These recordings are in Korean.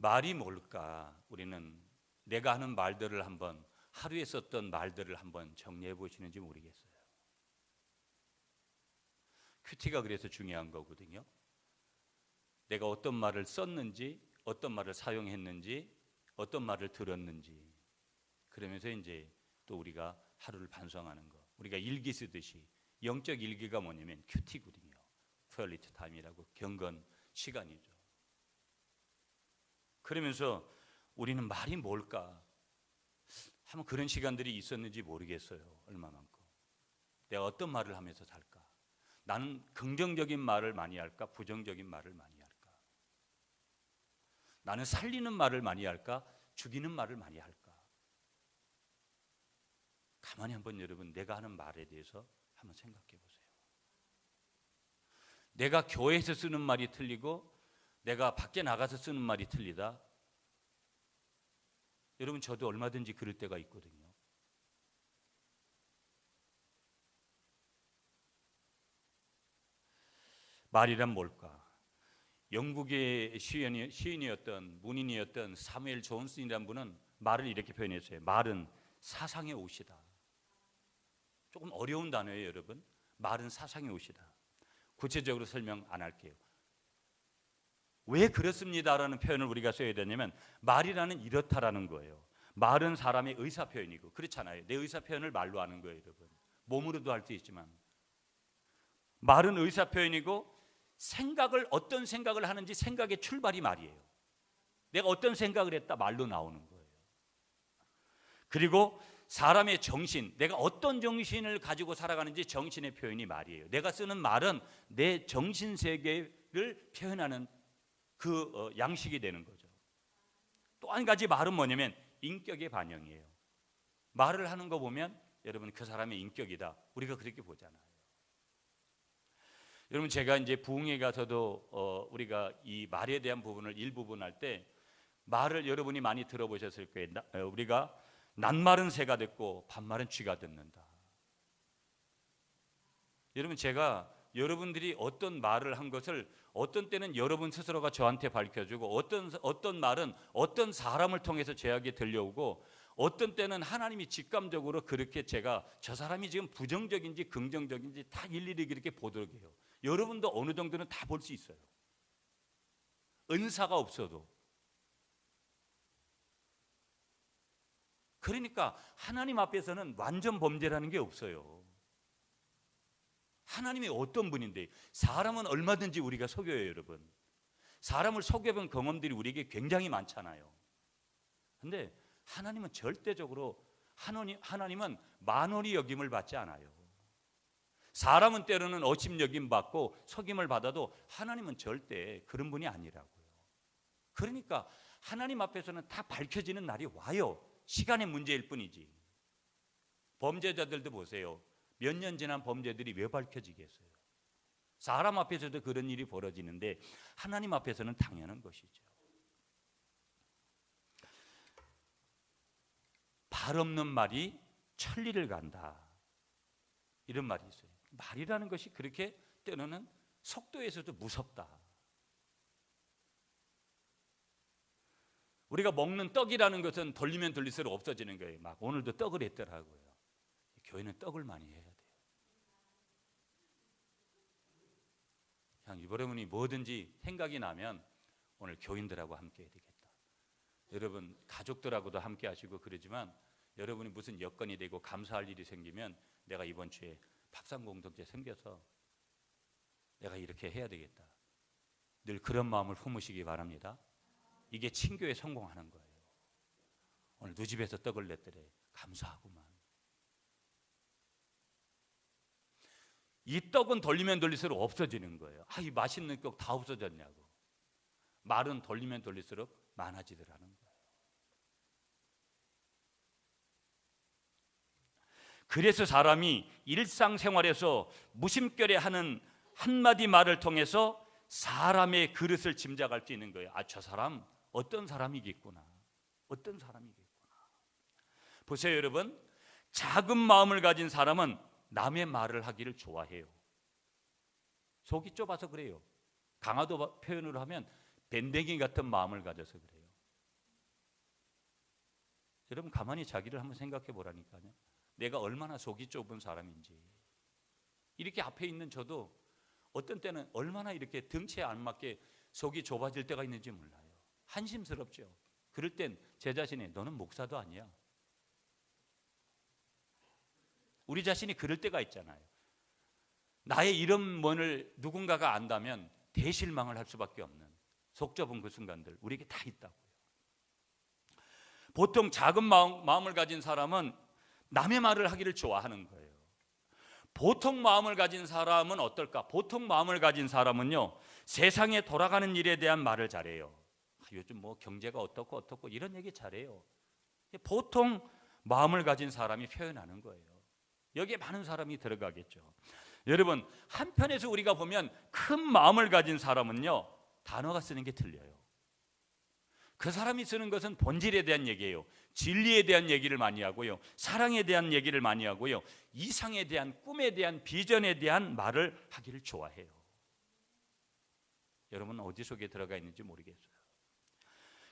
말이 뭘까? 우리는 내가 하는 말들을 한번, 하루에 썼던 말들을 한번 정리해 보시는지 모르겠어요. 큐티가 그래서 중요한 거거든요. 내가 어떤 말을 썼는지, 어떤 말을 사용했는지, 어떤 말을 들었는지, 그러면서 이제 또 우리가 하루를 반성하는 거. 우리가 일기 쓰듯이 영적 일기가 뭐냐면 큐티거든요. 퀄리티 타임이라고, 경건 시간이죠. 그러면서 우리는 말이 뭘까? 한번 그런 시간들이 있었는지 모르겠어요. 얼마만큼 내가 어떤 말을 하면서 살까? 나는 긍정적인 말을 많이 할까? 부정적인 말을 많이 할까? 나는 살리는 말을 많이 할까? 죽이는 말을 많이 할까? 가만히 한번 여러분 내가 하는 말에 대해서 한번 생각해 보세요. 내가 교회에서 쓰는 말이 틀리고 내가 밖에 나가서 쓰는 말이 틀리다. 여러분 저도 얼마든지 그럴 때가 있거든요. 말이란 뭘까? 영국의 시인이었던 문인이었던 사무엘 존슨이라는 분은 말을 이렇게 표현했어요. 말은 사상의 옷이다. 조금 어려운 단어예요, 여러분. 말은 사상의 옷이다. 구체적으로 설명 안 할게요. 왜 그렇습니다라는 표현을 우리가 써야 되냐면 말이라는 이렇다라는 거예요. 말은 사람의 의사 표현이고, 그렇잖아요. 내 의사 표현을 말로 하는 거예요, 여러분. 몸으로도 할 수 있지만 말은 의사 표현이고, 생각을 어떤 생각을 하는지 생각의 출발이 말이에요. 내가 어떤 생각을 했다 말로 나오는 거예요. 그리고 사람의 정신, 내가 어떤 정신을 가지고 살아가는지 정신의 표현이 말이에요. 내가 쓰는 말은 내 정신 세계를 표현하는 그 양식이 되는 거죠. 또 한 가지 말은 뭐냐면 인격의 반영이에요. 말을 하는 거 보면 여러분 그 사람의 인격이다. 우리가 그렇게 보잖아요. 여러분 제가 이제 부흥회 가서도 우리가 이 말에 대한 부분을 일부분 할 때 말을 여러분이 많이 들어보셨을 거예요. 우리가 낱말은 새가 듣고 반말은 쥐가 듣는다. 여러분 제가 여러분들이 어떤 말을 한 것을 어떤 때는 여러분 스스로가 저한테 밝혀주고, 어떤 말은 어떤 사람을 통해서 저에게 들려오고, 어떤 때는 하나님이 직감적으로 그렇게 제가 저 사람이 지금 부정적인지 긍정적인지 다 일일이 그렇게 보도록 해요. 여러분도 어느 정도는 다 볼 수 있어요. 은사가 없어도. 그러니까 하나님 앞에서는 완전 범죄라는 게 없어요. 하나님이 어떤 분인데, 사람은 얼마든지 우리가 속여요, 여러분. 사람을 속여본 경험들이 우리에게 굉장히 많잖아요. 근데 하나님은 절대적으로, 하나님은 만원이 여김을 받지 않아요. 사람은 때로는 어심 여김 받고 속임을 받아도 하나님은 절대 그런 분이 아니라고요. 그러니까 하나님 앞에서는 다 밝혀지는 날이 와요. 시간의 문제일 뿐이지. 범죄자들도 보세요. 몇 년 지난 범죄들이 왜 밝혀지겠어요? 사람 앞에서도 그런 일이 벌어지는데 하나님 앞에서는 당연한 것이죠. 발 없는 말이 천리를 간다, 이런 말이 있어요. 말이라는 것이 그렇게 때로는 속도에서도 무섭다. 우리가 먹는 떡이라는 것은 돌리면 돌릴수록 없어지는 거예요. 막 오늘도 떡을 했더라고요. 교회는 떡을 많이 해야 돼요. 그냥 여러분이 뭐든지 생각이 나면 오늘 교인들하고 함께 해야 되겠다. 여러분 가족들하고도 함께 하시고 그러지만, 여러분이 무슨 여건이 되고 감사할 일이 생기면 내가 이번 주에 밥상공동체 생겨서 내가 이렇게 해야 되겠다. 늘 그런 마음을 품으시기 바랍니다. 이게 친교에 성공하는 거예요. 오늘 너 집에서 떡을 냈더래. 감사하구만. 이 떡은 돌리면 돌릴수록 없어지는 거예요. 이 맛있는 떡 다 없어졌냐고. 말은 돌리면 돌릴수록 많아지더라는 거예요. 그래서 사람이 일상생활에서 무심결에 하는 한마디 말을 통해서 사람의 그릇을 짐작할 수 있는 거예요. 저 사람 어떤 사람이겠구나. 어떤 사람이겠구나. 보세요, 여러분. 작은 마음을 가진 사람은 남의 말을 하기를 좋아해요. 속이 좁아서 그래요. 강화도 표현으로 하면 밴댕이 같은 마음을 가져서 그래요. 여러분 가만히 자기를 한번 생각해 보라니까요. 내가 얼마나 속이 좁은 사람인지. 이렇게 앞에 있는 저도 어떤 때는 얼마나 이렇게 덩치에 안 맞게 속이 좁아질 때가 있는지 몰라요. 한심스럽죠. 그럴 땐 제 자신이 너는 목사도 아니야. 우리 자신이 그럴 때가 있잖아요. 나의 이런 면을 누군가가 안다면 대실망을 할 수밖에 없는 속 좁은 그 순간들 우리에게 다 있다고요. 보통 작은 마음을 가진 사람은 남의 말을 하기를 좋아하는 거예요. 보통 마음을 가진 사람은 어떨까? 보통 마음을 가진 사람은요, 세상에 돌아가는 일에 대한 말을 잘해요. 요즘 뭐 경제가 어떻고 이런 얘기 잘해요. 보통 마음을 가진 사람이 표현하는 거예요. 여기에 많은 사람이 들어가겠죠. 여러분, 한편에서 우리가 보면 큰 마음을 가진 사람은요, 단어가 쓰는 게 틀려요. 그 사람이 쓰는 것은 본질에 대한 얘기예요. 진리에 대한 얘기를 많이 하고요, 사랑에 대한 얘기를 많이 하고요, 이상에 대한, 꿈에 대한, 비전에 대한 말을 하기를 좋아해요. 여러분 어디 속에 들어가 있는지 모르겠어요.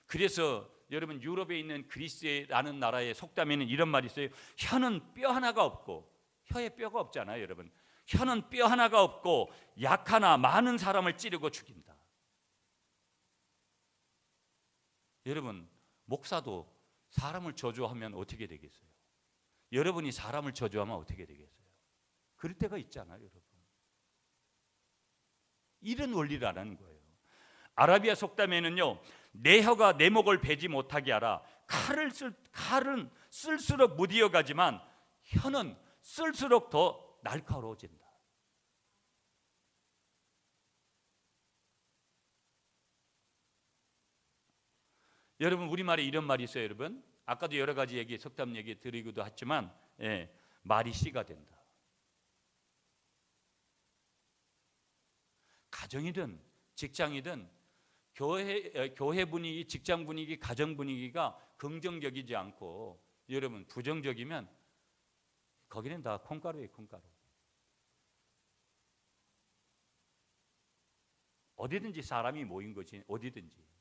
그래서 여러분 유럽에 있는 그리스라는 나라의 속담에는 이런 말이 있어요. 혀는 뼈 하나가 없고, 혀에 뼈가 없잖아요 여러분. 혀는 뼈 하나가 없고 약 하나 많은 사람을 찌르고 죽인다. 여러분 목사도 사람을 저주하면 어떻게 되겠어요? 여러분이 사람을 저주하면 어떻게 되겠어요? 그럴 때가 있잖아요 여러분. 이런 원리라는 거예요. 아라비아 속담에는요, 내 혀가 내 목을 베지 못하게 하라. 칼은 쓸수록 무디어가지만 혀는 쓸수록 더 날카로워진다. 여러분 우리말에 이런 말이 있어요 여러분. 아까도 여러 가지 얘기, 속담 얘기 드리기도 했지만, 말이 씨가 된다. 가정이든 직장이든 교회 분위기, 직장 분위기, 가정 분위기가 긍정적이지 않고 여러분 부정적이면 거기는 다 콩가루예요, 콩가루. 어디든지 사람이 모인 것이 어디든지.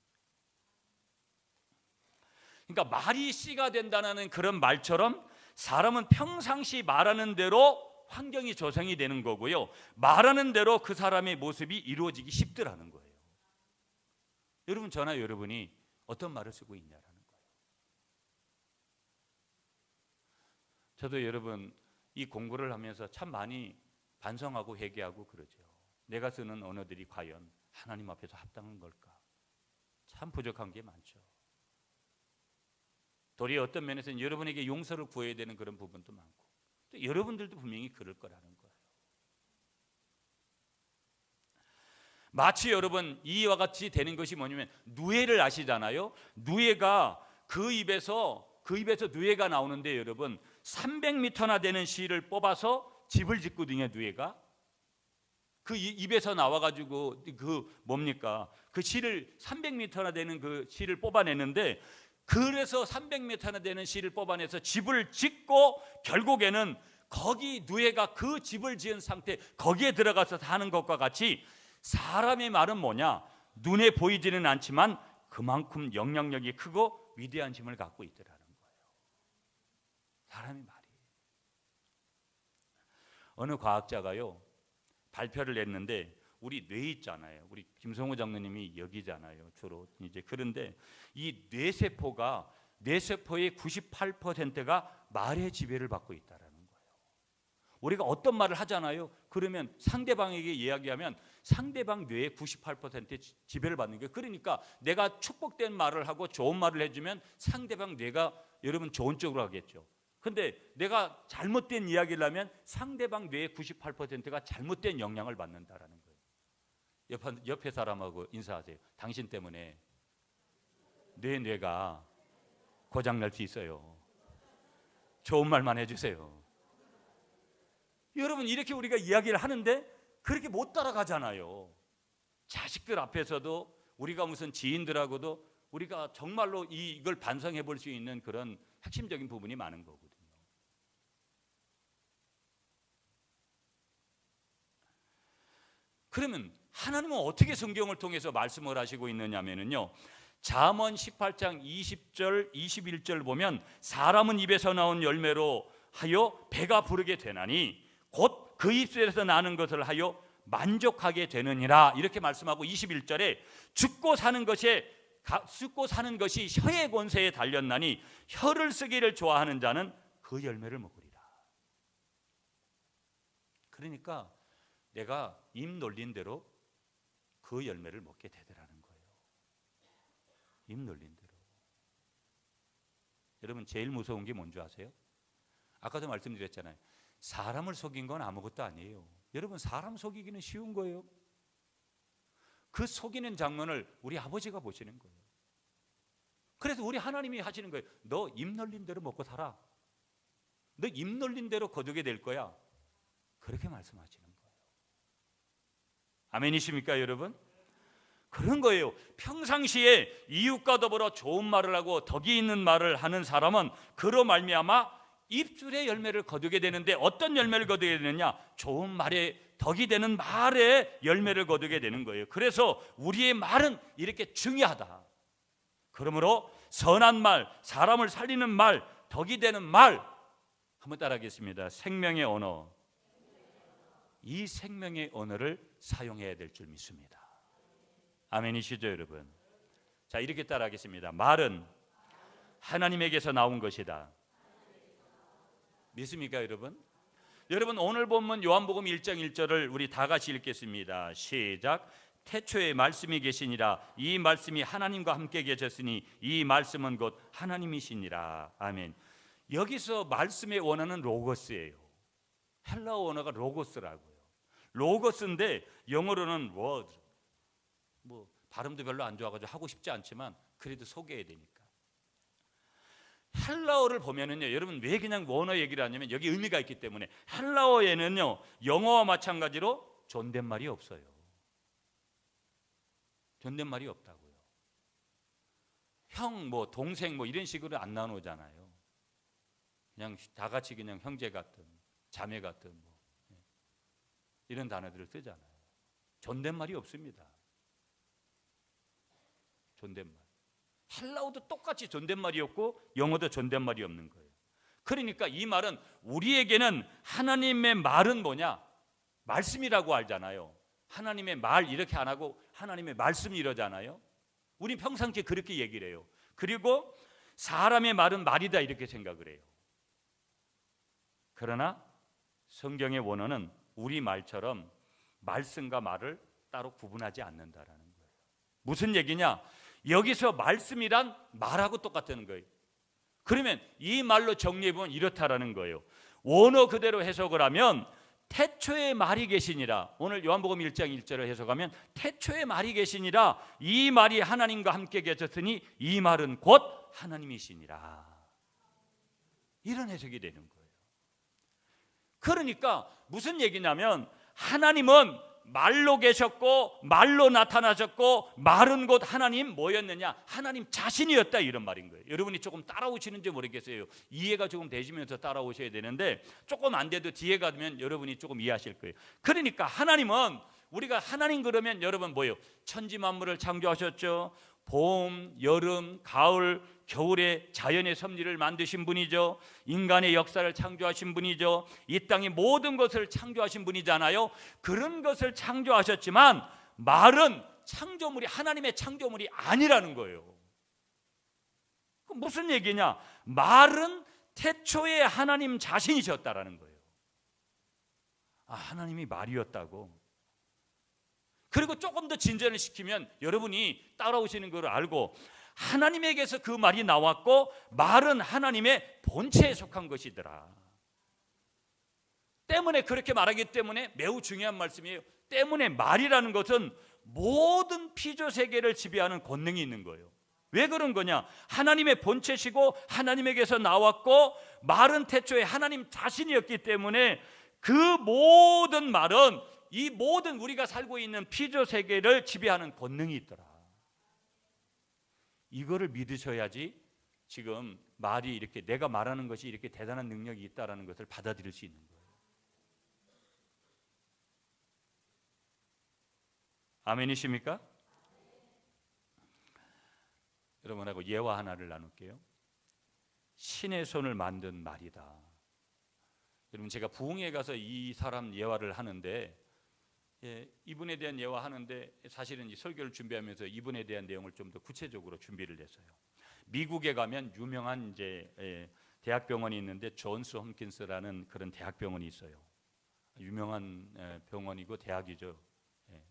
그러니까 말이 씨가 된다는 그런 말처럼 사람은 평상시 말하는 대로 환경이 조성이 되는 거고요, 말하는 대로 그 사람의 모습이 이루어지기 쉽더라는 거예요. 여러분 저나 여러분이 어떤 말을 쓰고 있냐라는 거예요. 저도 여러분 이 공부를 하면서 참 많이 반성하고 회개하고 그러죠. 내가 쓰는 언어들이 과연 하나님 앞에서 합당한 걸까? 참 부족한 게 많죠. 도리어 어떤 면에서는 여러분에게 용서를 구해야 되는 그런 부분도 많고, 또 여러분들도 분명히 그럴 거라는 거예요. 마치 여러분 이와 같이 되는 것이 뭐냐면, 누에를 아시잖아요. 누에가 그 입에서 누에가 나오는데 여러분 300m나 되는 실을 뽑아서 집을 짓거든요. 누에가 그 입에서 나와가지고 그 실을 300m나 되는 그 실을 뽑아내는데, 그래서 300m나 되는 실을 뽑아내서 집을 짓고 결국에는 거기 누에가 그 집을 지은 상태, 거기에 들어가서 사는 것과 같이 사람의 말은 뭐냐? 눈에 보이지는 않지만 그만큼 영향력이 크고 위대한 힘을 갖고 있더라는 거예요. 사람의 말이. 어느 과학자가요 발표를 했는데, 우리 뇌 있잖아요. 우리 김성호 장로님이 여기잖아요 주로. 이제 그런데 이 뇌세포의 98%가 말의 지배를 받고 있다라는 거예요. 우리가 어떤 말을 하잖아요. 그러면 상대방에게 이야기하면 상대방 뇌의 98%의 지배를 받는 거예요. 그러니까 내가 축복된 말을 하고 좋은 말을 해주면 상대방 뇌가 여러분 좋은 쪽으로 하겠죠. 근데 내가 잘못된 이야기를 하면 상대방 뇌의 98%가 잘못된 영향을 받는다라는 거예요. 옆에 사람하고 인사하세요. 당신 때문에 내 뇌가 고장날 수 있어요. 좋은 말만 해주세요. 여러분 이렇게 우리가 이야기를 하는데 그렇게 못 따라가잖아요. 자식들 앞에서도, 우리가 무슨 지인들하고도 우리가 정말로 이걸 반성해 볼 수 있는 그런 핵심적인 부분이 많은 거거든요. 그러면 하나님은 어떻게 성경을 통해서 말씀을 하시고 있느냐면요, 잠언 18장 20절 21절 보면 사람은 입에서 나온 열매로 하여 배가 부르게 되나니 곧 그 입술에서 나는 것을 하여 만족하게 되느니라 이렇게 말씀하고 21절에 죽고 사는 것이 혀의 권세에 달렸나니 혀를 쓰기를 좋아하는 자는 그 열매를 먹으리라. 그러니까 내가 입 놀린 대로 그 열매를 먹게 되더라는 거예요. 입 놀린 대로. 여러분 제일 무서운 게 뭔지 아세요? 아까도 말씀드렸잖아요. 사람을 속인 건 아무것도 아니에요. 여러분 사람 속이기는 쉬운 거예요. 그 속이는 장면을 우리 아버지가 보시는 거예요. 그래서 우리 하나님이 하시는 거예요. 너 입 놀린 대로 먹고 살아. 너 입 놀린 대로 거두게 될 거야. 그렇게 말씀하시는 거예요. 아멘이십니까 여러분? 그런 거예요. 평상시에 이웃과 더불어 좋은 말을 하고 덕이 있는 말을 하는 사람은 그로 말미암아 입술의 열매를 거두게 되는데 어떤 열매를 거두게 되느냐? 좋은 말에 덕이 되는 말에 열매를 거두게 되는 거예요. 그래서 우리의 말은 이렇게 중요하다. 그러므로 선한 말, 사람을 살리는 말, 덕이 되는 말 한번 따라하겠습니다. 생명의 언어. 이 생명의 언어를 사용해야 될 줄 믿습니다. 아멘이시죠 여러분? 자 이렇게 따라하겠습니다. 말은 하나님에게서 나온 것이다. 믿습니까 여러분? 여러분 오늘 본문 요한복음 1장 1절을 우리 다 같이 읽겠습니다. 시작. 태초에 말씀이 계시니라. 이 말씀이 하나님과 함께 계셨으니 이 말씀은 곧 하나님이시니라. 아멘. 여기서 말씀의 원어는 로고스예요. 헬라어 원어가 로고스라고요. 로고스인데 영어로는 word. 뭐 발음도 별로 안 좋아가지고 하고 싶지 않지만 그래도 소개해야 되니까. 헬라어를 보면은요, 여러분 왜 그냥 원어 얘기를 하냐면 여기 의미가 있기 때문에. 헬라어에는요 영어와 마찬가지로 존댓말이 없어요. 존댓말이 없다고요. 형, 뭐 동생, 뭐 이런 식으로 안 나누잖아요. 그냥 다 같이 그냥 형제 같은, 자매 같은 뭐 이런 단어들을 쓰잖아요. 존댓말이 없습니다. 존댓말. 헬라어도 똑같이 존댓말이 없고 영어도 존댓말이 없는 거예요. 그러니까 이 말은 우리에게는 하나님의 말은 뭐냐? 말씀이라고 알잖아요. 하나님의 말 이렇게 안 하고 하나님의 말씀 이러잖아요. 우리 평상시에 그렇게 얘기를 해요. 그리고 사람의 말은 말이다 이렇게 생각을 해요. 그러나 성경의 원어는 우리 말처럼 말씀과 말을 따로 구분하지 않는다라는 거예요. 무슨 얘기냐? 여기서 말씀이란 말하고 똑같다는 거예요. 그러면 이 말로 정리해보면 이렇다라는 거예요. 원어 그대로 해석을 하면 태초에 말이 계시니라. 오늘 요한복음 1장 1절을 해석하면 태초에 말이 계시니라. 이 말이 하나님과 함께 계셨으니 이 말은 곧 하나님이시니라. 이런 해석이 되는 거예요. 그러니까 무슨 얘기냐면 하나님은 말로 계셨고 말로 나타나셨고 말은 곧 하나님 뭐였느냐? 하나님 자신이었다 이런 말인 거예요. 여러분이 조금 따라오시는지 모르겠어요. 이해가 조금 되시면서 따라오셔야 되는데 조금 안 돼도 뒤에 가면 여러분이 조금 이해하실 거예요. 그러니까 하나님은 우리가 하나님 그러면 여러분 뭐예요? 천지 만물을 창조하셨죠. 봄, 여름, 가을, 겨울에 자연의 섭리를 만드신 분이죠. 인간의 역사를 창조하신 분이죠. 이 땅의 모든 것을 창조하신 분이잖아요. 그런 것을 창조하셨지만 말은 창조물이 하나님의 창조물이 아니라는 거예요. 그럼 무슨 얘기냐? 말은 태초에 하나님 자신이셨다라는 거예요. 아, 하나님이 말이었다고. 그리고 조금 더 진전을 시키면 여러분이 따라오시는 걸 알고 하나님에게서 그 말이 나왔고 말은 하나님의 본체에 속한 것이더라. 때문에 그렇게 말하기 때문에 매우 중요한 말씀이에요. 때문에 말이라는 것은 모든 피조 세계를 지배하는 권능이 있는 거예요. 왜 그런 거냐? 하나님의 본체시고 하나님에게서 나왔고 말은 태초에 하나님 자신이었기 때문에 그 모든 말은 이 모든 우리가 살고 있는 피조 세계를 지배하는 권능이 있더라. 이거를 믿으셔야지 지금 말이 이렇게 내가 말하는 것이 이렇게 대단한 능력이 있다라는 것을 받아들일 수 있는 거예요. 아멘이십니까? 여러분하고 예화 하나를 나눌게요. 신의 손을 만든 말이다. 여러분, 제가 부흥회 가서 이 사람 예화를 하는데, 이분에 대한 예화 하는데 사실은 이 설교를 준비하면서 이분에 대한 내용을 좀 더 구체적으로 준비를 했어요. 미국에 가면 유명한 이제 대학병원이 있는데 존스 홈킨스라는 그런 대학병원이 있어요. 유명한 병원이고 대학이죠.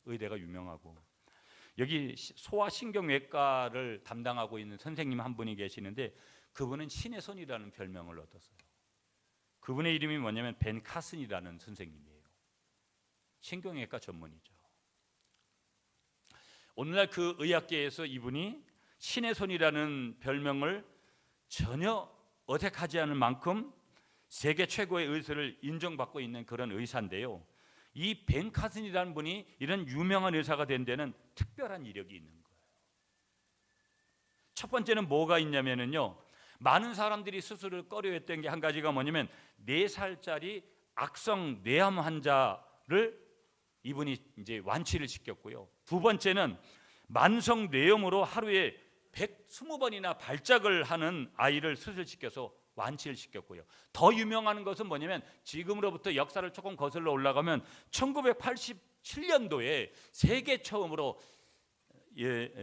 의대가 유명하고, 여기 소아신경외과를 담당하고 있는 선생님 한 분이 계시는데 그분은 신의 손이라는 별명을 얻었어요. 그분의 이름이 뭐냐면 벤 카슨이라는 선생님이에요. 신경외과 전문이죠. 오늘날 그 의학계에서 이분이 신의 손이라는 별명을 전혀 어색하지 않을 만큼 세계 최고의 의사를 인정받고 있는 그런 의사인데요. 이 벤 카슨이라는 분이 이런 유명한 의사가 된 데는 특별한 이력이 있는 거예요. 첫 번째는 뭐가 있냐면요, 많은 사람들이 수술을 꺼려했던 게 한 가지가 뭐냐면 4살짜리 악성 뇌암 환자를 이분이 이제 완치를 시켰고요. 두 번째는 만성 뇌염으로 하루에 120번이나 발작을 하는 아이를 수술시켜서 완치를 시켰고요. 더 유명한 것은 뭐냐면 지금으로부터 역사를 조금 거슬러 올라가면 1987년도에 세계 처음으로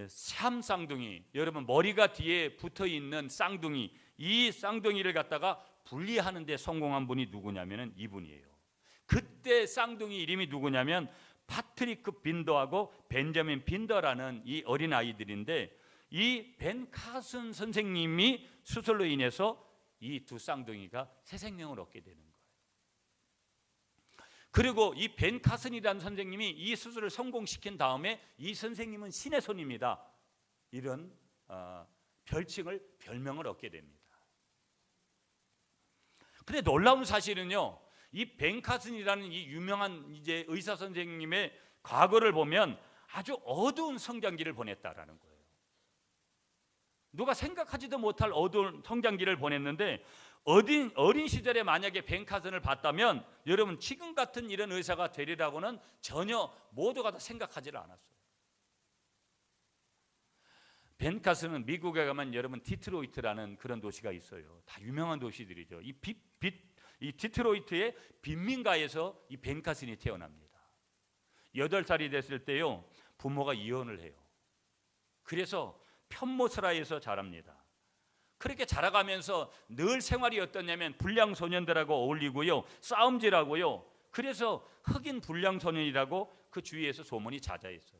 샴 쌍둥이, 여러분 머리가 뒤에 붙어있는 쌍둥이, 이 쌍둥이를 갖다가 분리하는 데 성공한 분이 누구냐면 이분이에요. 그때 쌍둥이 이름이 누구냐면 파트리크 빈더하고 벤자민 빈더라는 이 어린 아이들인데, 이 벤 카슨 선생님이 수술로 인해서 이 두 쌍둥이가 새 생명을 얻게 되는 거예요. 그리고 이 벤 카슨이라는 선생님이 이 수술을 성공시킨 다음에 이 선생님은 신의 손입니다, 이런 별명을 얻게 됩니다. 근데 놀라운 사실은요, 이 벤 카슨이라는 이 유명한 이제 의사 선생님의 과거를 보면 아주 어두운 성장기를 보냈다라는 거예요. 누가 생각하지도 못할 어두운 성장기를 보냈는데, 어린 시절에 만약에 벤 카슨을 봤다면 여러분 지금 같은 이런 의사가 되리라고는 전혀 모두가 다 생각하지를 않았어요. 벤 카슨은 미국에 가면 여러분 디트로이트라는 그런 도시가 있어요. 다 유명한 도시들이죠. 이 디트로이트의 빈민가에서 이 벤 카슨이 태어납니다. 8살이 됐을 때요, 부모가 이혼을 해요. 그래서 편모스라에서 자랍니다. 그렇게 자라가면서 늘 생활이 어떠냐면 불량 소년들하고 어울리고요, 싸움질하고요. 그래서 흑인 불량 소년이라고 그 주위에서 소문이 자자했어요.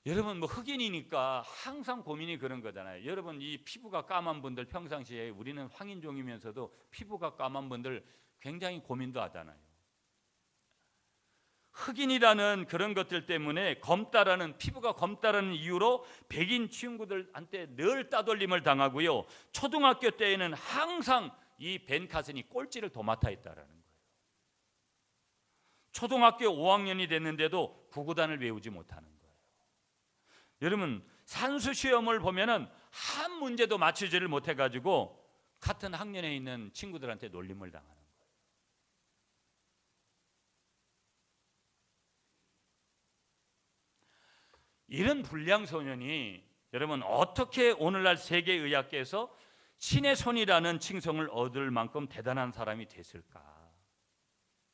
여러분 뭐 흑인이니까 항상 고민이 그런 거잖아요. 여러분 이 피부가 까만 분들, 평상시에 우리는 황인종이면서도 피부가 까만 분들 굉장히 고민도 하잖아요. 흑인이라는 그런 것들 때문에 피부가 검다라는 이유로 백인 친구들한테 늘 따돌림을 당하고요. 초등학교 때에는 항상 이 벤 카슨이 꼴찌를 도맡아 했다라는 거예요. 초등학교 5학년이 됐는데도 구구단을 외우지 못하는 거예요. 여러분 산수 시험을 보면은 한 문제도 맞추지를 못해가지고 같은 학년에 있는 친구들한테 놀림을 당하는 거예요. 이런 불량 소년이 여러분 어떻게 오늘날 세계의학계에서 신의 손이라는 칭송을 얻을 만큼 대단한 사람이 됐을까?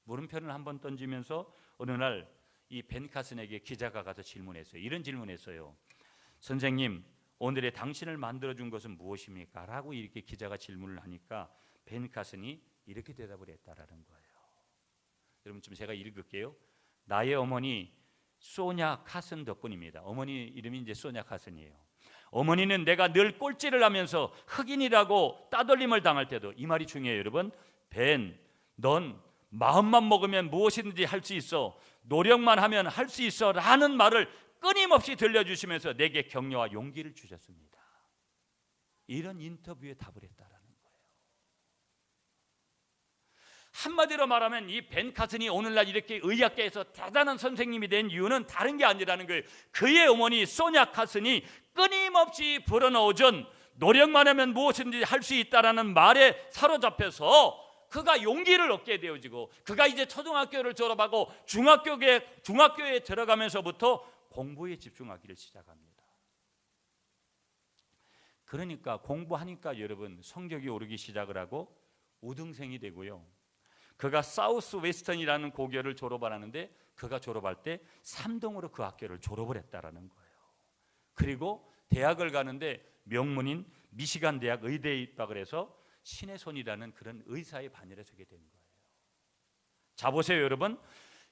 물음표를 한번 던지면서 어느 날 이 벤 카슨에게 기자가 가서 질문했어요. 이런 질문했어요. 선생님, 오늘의 당신을 만들어준 것은 무엇입니까? 라고 이렇게 기자가 질문을 하니까 벤 카슨이 이렇게 대답을 했다라는 거예요. 여러분 좀 제가 읽을게요. 나의 어머니 소냐 카슨 덕분입니다. 어머니 이름이 이제 소냐 카슨이에요. 어머니는 내가 늘 꼴찌를 하면서 흑인이라고 따돌림을 당할 때도, 이 말이 중요해요 여러분. 벤, 넌 마음만 먹으면 무엇이든지 할 수 있어, 노력만 하면 할 수 있어 라는 말을 끊임없이 들려주시면서 내게 격려와 용기를 주셨습니다. 이런 인터뷰에 답을 했다라는 거예요. 한마디로 말하면 이 벤 카슨이 오늘날 이렇게 의학계에서 대단한 선생님이 된 이유는 다른 게 아니라는 거예요. 그의 어머니 소냐 카슨이 끊임없이 불어넣어준 노력만 하면 무엇이든지 할 수 있다라는 말에 사로잡혀서 그가 용기를 얻게 되어지고, 그가 이제 초등학교를 졸업하고 중학교에 들어가면서부터 공부에 집중하기를 시작합니다. 그러니까 공부하니까 여러분 성적이 오르기 시작을 하고 우등생이 되고요. 그가 사우스 웨스턴이라는 고교를 졸업하는데 그가 졸업할 때 3등으로 그 학교를 졸업을 했다라는 거예요. 그리고 대학을 가는데 명문인 미시간 대학 의대에 입학을 해서 신의 손이라는 그런 의사의 반열에 서게 된 거예요. 자 보세요 여러분,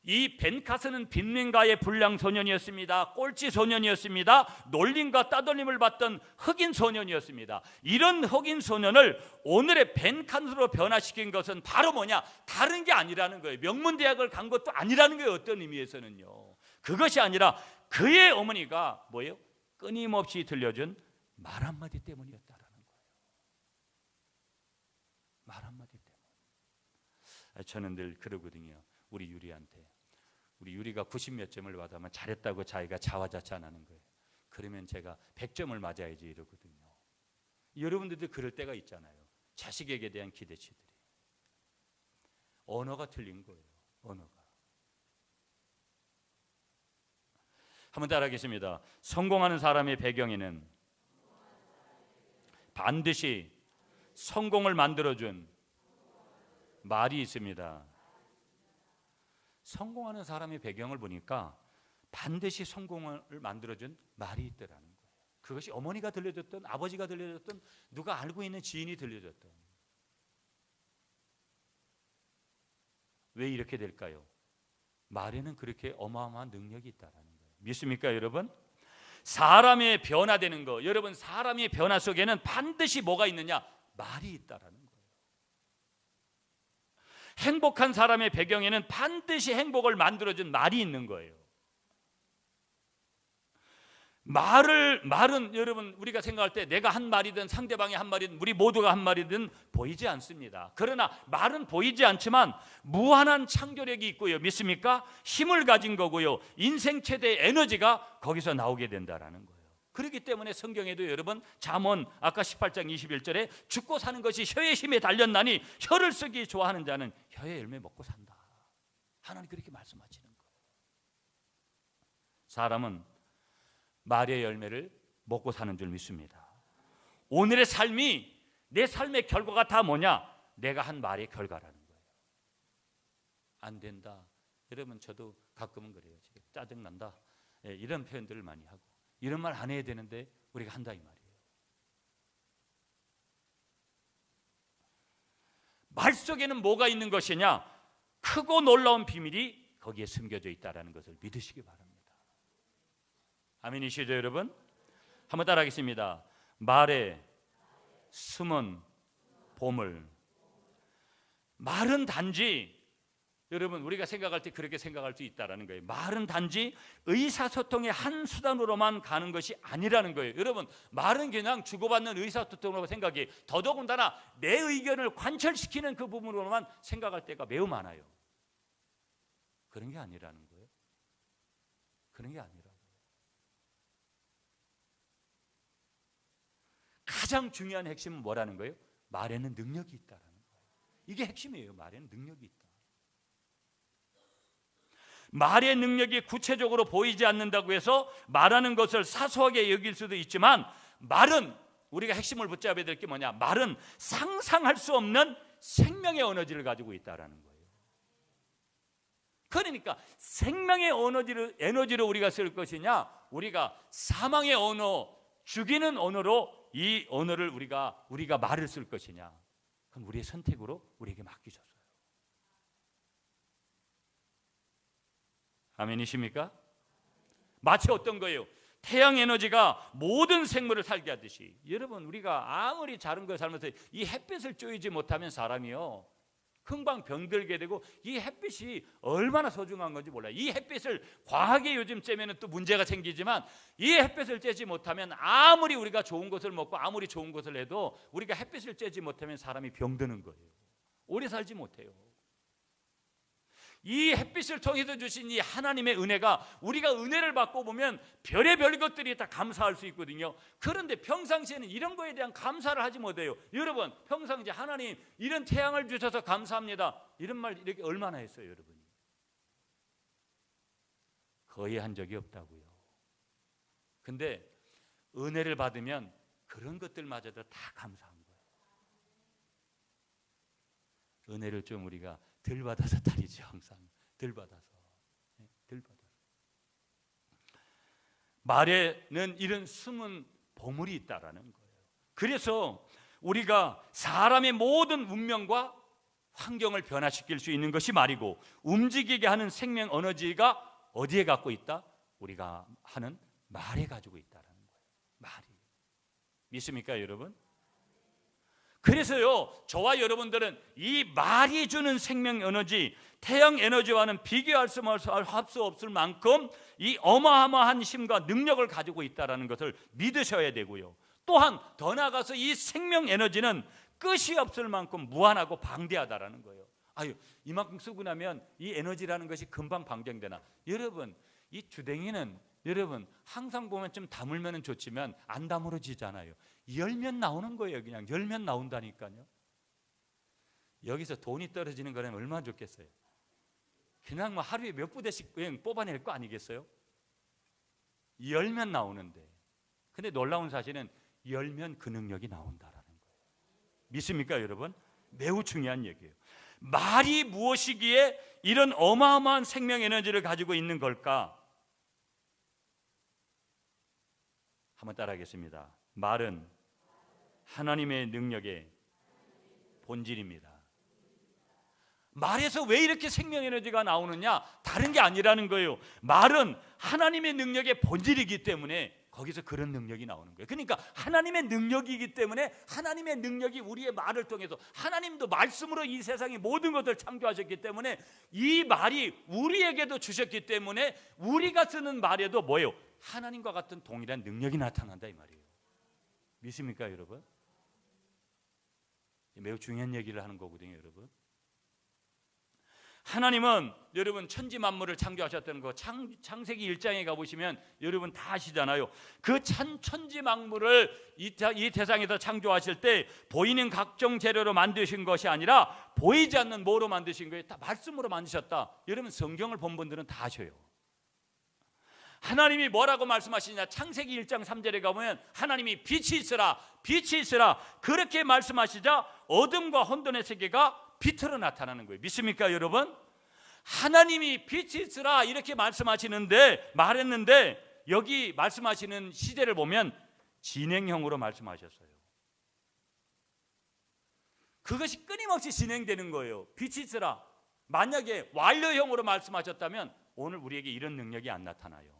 이 벤카스는 빈민가의 불량 소년이었습니다. 꼴찌 소년이었습니다. 놀림과 따돌림을 받던 흑인 소년이었습니다. 이런 흑인 소년을 오늘의 벤카스로 변화시킨 것은 바로 뭐냐? 다른 게 아니라는 거예요. 명문대학을 간 것도 아니라는 거예요. 어떤 의미에서는요. 그것이 아니라 그의 어머니가 뭐예요? 끊임없이 들려준 말 한마디 때문이었다라는 거예요. 말 한마디 때문에. 저는 늘 그러거든요. 우리 유리한테. 우리 유리가 90몇 점을 받으면 잘했다고 자기가 자화자찬 안 하는 거예요. 그러면 제가 100점을 맞아야지 이러거든요. 여러분들도 그럴 때가 있잖아요. 자식에게 대한 기대치들이. 언어가 틀린 거예요. 언어가. 한번 따라하겠습니다. 성공하는 사람의 배경에는 반드시 성공을 만들어준 말이 있습니다. 성공하는 사람의 배경을 보니까 반드시 성공을 만들어준 말이 있더라는 거예요. 그것이 어머니가 들려줬던, 아버지가 들려줬던, 누가 알고 있는 지인이 들려줬던. 왜 이렇게 될까요? 말에는 그렇게 어마어마한 능력이 있다는 거예요. 믿습니까 여러분? 사람의 변화되는 거, 여러분 사람의 변화 속에는 반드시 뭐가 있느냐? 말이 있다라는 거예요. 행복한 사람의 배경에는 반드시 행복을 만들어준 말이 있는 거예요. 말은 여러분 우리가 생각할 때 내가 한 말이든 상대방이 한 말이든 우리 모두가 한 말이든 보이지 않습니다. 그러나 말은 보이지 않지만 무한한 창조력이 있고요. 믿습니까? 힘을 가진 거고요. 인생 최대의 에너지가 거기서 나오게 된다라는 거예요. 그렇기 때문에 성경에도 여러분 잠언 아까 18장 21절에 죽고 사는 것이 혀의 힘에 달렸나니 혀를 쓰기 좋아하는 자는 혀의 열매 먹고 산다. 하나님 그렇게 말씀하시는 거예요. 사람은 말의 열매를 먹고 사는 줄 믿습니다. 오늘의 삶이 내 삶의 결과가 다 뭐냐? 내가 한 말의 결과라는 거예요. 안 된다. 여러분 저도 가끔은 그래요. 짜증난다. 이런 표현들을 많이 하고 이런 말 안 해야 되는데 우리가 한다 이 말이에요. 말 속에는 뭐가 있는 것이냐? 크고 놀라운 비밀이 거기에 숨겨져 있다는 것을 믿으시기 바랍니다. 아멘이시죠 여러분? 한번 따라하겠습니다. 말에 숨은 보물. 말은 단지 여러분 우리가 생각할 때 그렇게 생각할 수 있다라는 거예요. 말은 단지 의사소통의 한 수단으로만 가는 것이 아니라는 거예요. 여러분 말은 그냥 주고받는 의사소통으로 생각이 더더군다나 내 의견을 관철시키는 그 부분으로만 생각할 때가 매우 많아요. 그런 게 아니라는 거예요. 그런 게 아니라고. 가장 중요한 핵심은 뭐라는 거예요? 말에는 능력이 있다라는 거예요. 이게 핵심이에요. 말에는 능력이 있다. 말의 능력이 구체적으로 보이지 않는다고 해서 말하는 것을 사소하게 여길 수도 있지만 말은 우리가 핵심을 붙잡아야 될 게 뭐냐? 말은 상상할 수 없는 생명의 에너지를 가지고 있다라는 거예요. 그러니까 생명의 에너지를 우리가 쓸 것이냐? 우리가 사망의 언어, 죽이는 언어로 이 언어를 우리가 말을 쓸 것이냐? 그건 우리의 선택으로 우리에게 맡기셨어요. 아멘이십니까? 마치 어떤 거예요? 태양 에너지가 모든 생물을 살게 하듯이 여러분 우리가 아무리 작은 걸 살면서 이 햇빛을 쬐지 못하면 사람이요 금방 병들게 되고 이 햇빛이 얼마나 소중한 건지 몰라요. 이 햇빛을 과하게 요즘 쬐면 또 문제가 생기지만 이 햇빛을 쬐지 못하면 아무리 우리가 좋은 것을 먹고 아무리 좋은 것을 해도 우리가 햇빛을 쬐지 못하면 사람이 병드는 거예요. 오래 살지 못해요. 이 햇빛을 통해서 주신 이 하나님의 은혜가 우리가 은혜를 받고 보면 별의별 것들이 다 감사할 수 있거든요. 그런데 평상시에는 이런 거에 대한 감사를 하지 못해요. 여러분 평상시에 하나님 이런 태양을 주셔서 감사합니다 이런 말 이렇게 얼마나 했어요 여러분이? 거의 한 적이 없다고요. 근데 은혜를 받으면 그런 것들마저도 다 감사한 거예요. 은혜를 좀 우리가 덜 받아서 다니죠. 항상 덜 받아서. 말에는 이런 숨은 보물이 있다라는 거예요. 그래서 우리가 사람의 모든 운명과 환경을 변화시킬 수 있는 것이 말이고, 움직이게 하는 생명 에너지가 어디에 갖고 있다? 우리가 하는 말에 가지고 있다라는 거예요. 말이. 믿습니까, 여러분? 그래서요, 저와 여러분들은 이 말이 주는 생명 에너지, 태양 에너지와는 비교할 수 없을 만큼 이 어마어마한 힘과 능력을 가지고 있다는 것을 믿으셔야 되고요. 또한 더 나아가서 이 생명 에너지는 끝이 없을 만큼 무한하고 방대하다라는 거예요. 아유, 이만큼 쓰고 나면 이 에너지라는 것이 금방 방전되나? 여러분, 이 주댕이는 여러분 항상 보면 좀 다물면 좋지만 안 다물어지잖아요. 열면 나오는 거예요. 그냥 열면 나온다니까요. 여기서 돈이 떨어지는 거라면 얼마나 좋겠어요. 그냥 뭐 하루에 몇 부대씩 그냥 뽑아낼 거 아니겠어요? 열면 나오는데. 근데 놀라운 사실은 열면 그 능력이 나온다라는 거예요. 믿습니까, 여러분? 매우 중요한 얘기예요. 말이 무엇이기에 이런 어마어마한 생명 에너지를 가지고 있는 걸까? 한번 따라하겠습니다. 말은 하나님의 능력의 본질입니다. 말에서 왜 이렇게 생명 에너지가 나오느냐? 다른 게 아니라는 거예요. 말은 하나님의 능력의 본질이기 때문에 거기서 그런 능력이 나오는 거예요. 그러니까 하나님의 능력이기 때문에 하나님의 능력이 우리의 말을 통해서, 하나님도 말씀으로 이 세상의 모든 것을 창조하셨기 때문에 이 말이 우리에게도 주셨기 때문에 우리가 쓰는 말에도 뭐예요? 하나님과 같은 동일한 능력이 나타난다 이 말이에요. 믿습니까, 여러분? 매우 중요한 얘기를 하는 거거든요, 여러분. 하나님은 여러분 천지 만물을 창조하셨다는 거 창세기 1장에 가보시면 여러분 다 아시잖아요. 그 천지 만물을 이 세상에서 창조하실 때 보이는 각종 재료로 만드신 것이 아니라 보이지 않는 뭐로 만드신 거예요? 다 말씀으로 만드셨다. 여러분 성경을 본 분들은 다 아셔요. 하나님이 뭐라고 말씀하시냐? 창세기 1장 3절에 가보면 하나님이 빛이 있으라, 빛이 있으라 그렇게 말씀하시자 어둠과 혼돈의 세계가 빛으로 나타나는 거예요. 믿습니까, 여러분? 하나님이 빛이 있으라 이렇게 말했는데 여기 말씀하시는 시대를 보면 진행형으로 말씀하셨어요. 그것이 끊임없이 진행되는 거예요. 빛이 있으라. 만약에 완료형으로 말씀하셨다면 오늘 우리에게 이런 능력이 안 나타나요.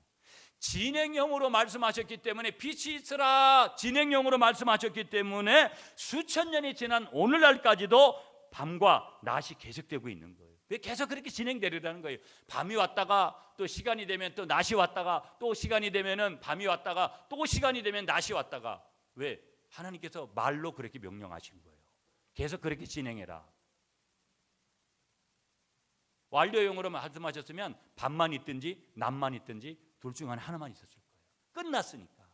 진행형으로 말씀하셨기 때문에, 빛이 있으라 진행형으로 말씀하셨기 때문에 수천 년이 지난 오늘날까지도 밤과 낮이 계속되고 있는 거예요. 왜 계속 그렇게 진행되려는 거예요? 밤이 왔다가 또 시간이 되면 또 낮이 왔다가 또 시간이 되면은 밤이 왔다가 또 시간이 되면 낮이 왔다가. 왜? 하나님께서 말로 그렇게 명령하신 거예요. 계속 그렇게 진행해라. 완료형으로 말씀하셨으면 밤만 있든지 낮만 있든지 둘 중 하나만 있었을 거예요. 끝났으니까.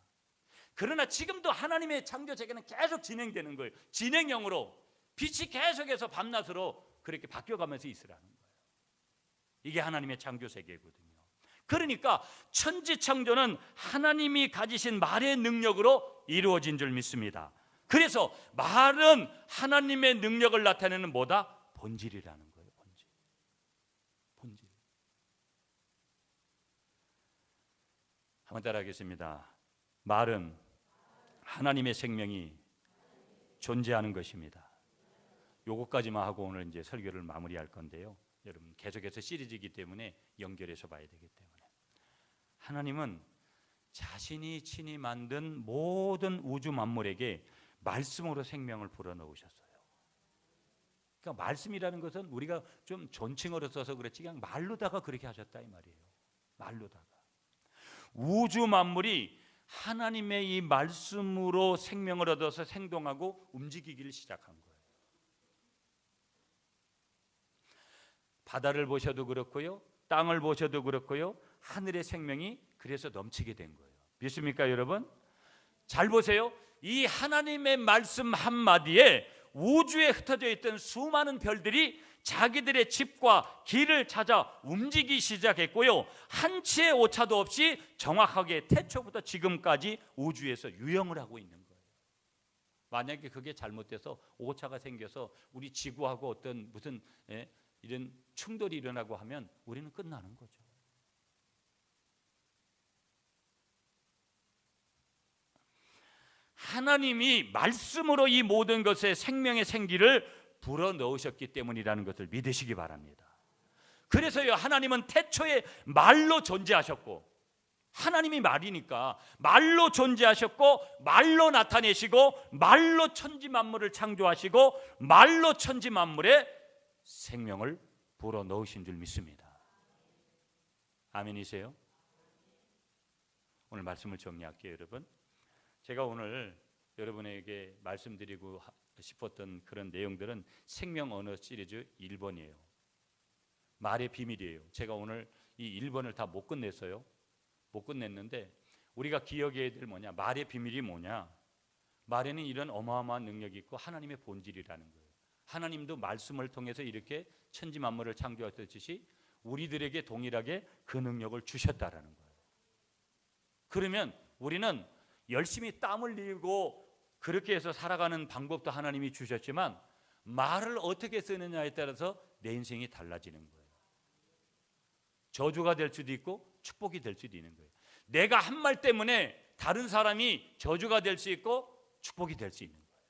그러나 지금도 하나님의 창조 세계는 계속 진행되는 거예요. 진행형으로 빛이 계속해서 밤낮으로 그렇게 바뀌어가면서 있으라는 거예요. 이게 하나님의 창조 세계거든요. 그러니까 천지창조는 하나님이 가지신 말의 능력으로 이루어진 줄 믿습니다. 그래서 말은 하나님의 능력을 나타내는 뭐다? 본질이라는 거예요. 본질. 한번 따라하겠습니다. 말은 하나님의 생명이 존재하는 것입니다. 요것까지만 하고 오늘 이제 설교를 마무리할 건데요. 여러분 계속해서 시리즈이기 때문에 연결해서 봐야 되기 때문에, 하나님은 자신이 친히 만든 모든 우주 만물에게 말씀으로 생명을 불어넣으셨어요. 그러니까 말씀이라는 것은 우리가 좀 존칭어로 써서 그렇지 그냥 말로다가 그렇게 하셨다 이 말이에요. 말로다가 우주 만물이 하나님의 이 말씀으로 생명을 얻어서 생동하고 움직이기를 시작한 거예요. 바다를 보셔도 그렇고요, 땅을 보셔도 그렇고요, 하늘의 생명이 그래서 넘치게 된 거예요. 믿습니까, 여러분? 잘 보세요. 이 하나님의 말씀 한마디에 우주에 흩어져 있던 수많은 별들이 자기들의 집과 길을 찾아 움직이기 시작했고요. 한치의 오차도 없이 정확하게 태초부터 지금까지 우주에서 유영을 하고 있는 거예요. 만약에 그게 잘못돼서 오차가 생겨서 우리 지구하고 어떤 무슨 이런 충돌이 일어나고 하면 우리는 끝나는 거죠. 하나님이 말씀으로 이 모든 것에 생명의 생기를 불어넣으셨기 때문이라는 것을 믿으시기 바랍니다. 그래서요, 하나님은 태초에 말로 존재하셨고, 하나님이 말이니까 말로 존재하셨고, 말로 나타내시고, 말로 천지 만물을 창조하시고, 말로 천지 만물에 생명을 불어넣으신 줄 믿습니다. 아멘이세요? 오늘 말씀을 정리할게요, 여러분. 제가 오늘 여러분에게 말씀드리고 싶었던 그런 내용들은 생명 언어 시리즈 1번이에요. 말의 비밀이에요. 제가 오늘 이 1번을 다 못 끝냈어요. 못 끝냈는데 우리가 기억해야 될 뭐냐? 말의 비밀이 뭐냐? 말에는 이런 어마어마한 능력이 있고 하나님의 본질이라는 거예요. 하나님도 말씀을 통해서 이렇게 천지 만물을 창조하셨듯이 우리들에게 동일하게 그 능력을 주셨다라는 거예요. 그러면 우리는 열심히 땀 흘리고 그렇게 해서 살아가는 방법도 하나님이 주셨지만 말을 어떻게 쓰느냐에 따라서 내 인생이 달라지는 거예요. 저주가 될 수도 있고 축복이 될 수도 있는 거예요. 내가 한 말 때문에 다른 사람이 저주가 될 수 있고 축복이 될 수 있는 거예요.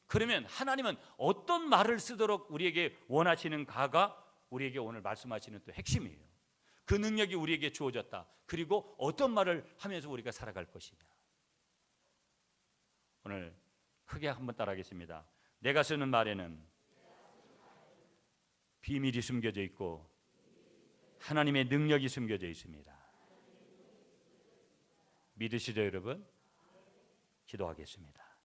그러면 하나님은 어떤 말을 쓰도록 우리에게 원하시는가가 우리에게 오늘 말씀하시는 또 핵심이에요. 그 능력이 우리에게 주어졌다. 그리고 어떤 말을 하면서 우리가 살아갈 것이냐. 오늘 크게 한번 따라하겠습니다. 내가 쓰는 말에는 비밀이 숨겨져 있고 하나님의 능력이 숨겨져 있습니다. 믿으시죠, 여러분? 기도하겠습니다.